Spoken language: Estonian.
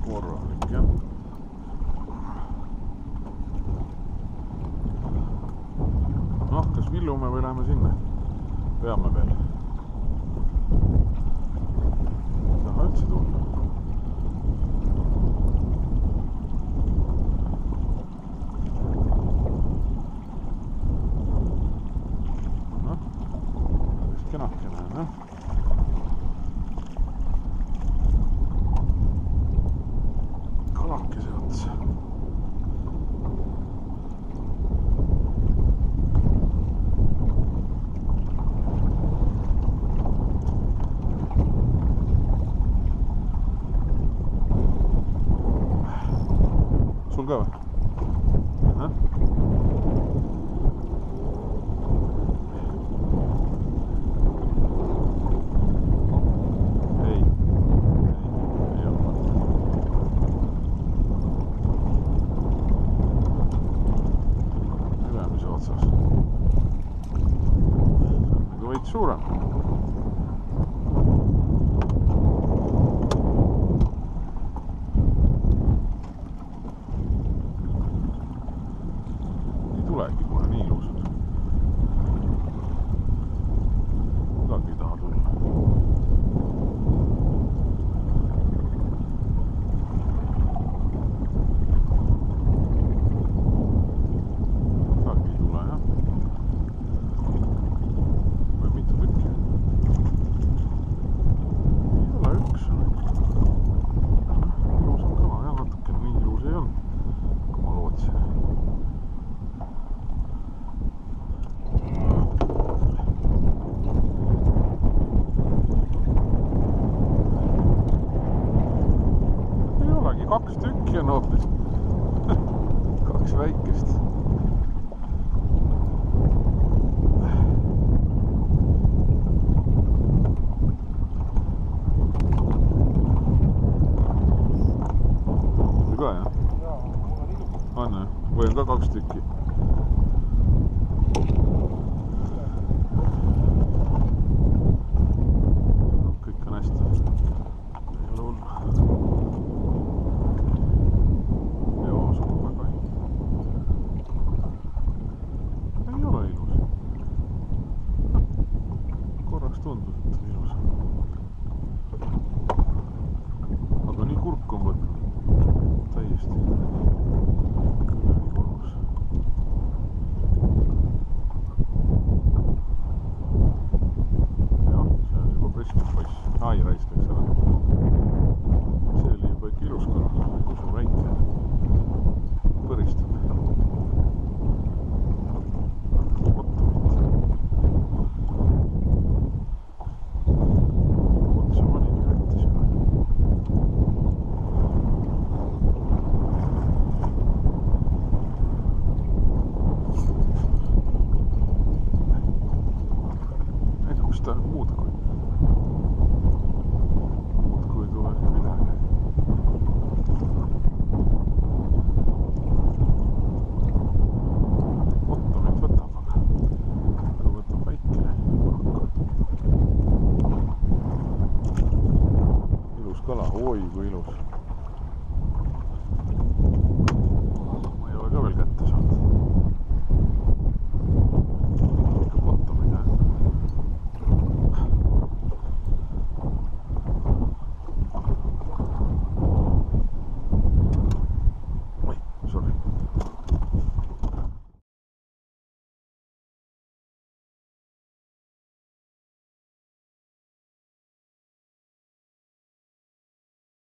korralik jah. Noh, kas villume või läheme sinna? Peame veel. Ei taha üldse tulla. Noh, päris kenakene, noh. Kalakese otsa. Sul ka või? Ei ole. Ülemise otsas. See on nagu veits suurem. Tulegi kohe nii ilusad. Midagi ei taha tulla. Midagi ei tule jah. Või mitu tükki? Ei ole üks. Ilus on kala jah, natukene nii ilus ei olnud, kui ma lootsin. Kaks tükki on hoopis. Kaks väikest. Oli ka jah? On jah? Või on ka kaks tükki? Kõik on hästi. Ei ole hullu. Korraks tundus, et on ilus. Aga nii kurk on võtnud. Täiesti. Küll nii korrus. Jah, see on juba pressinud poiss. Ai, raisk läks ära. See oli juba ikka ilus kala. Kus on väike. Põristab. Muudkui ei tule siin midagi. Ottomit võtab, aga võtab väikene. Ilus kala, oi kui ilus.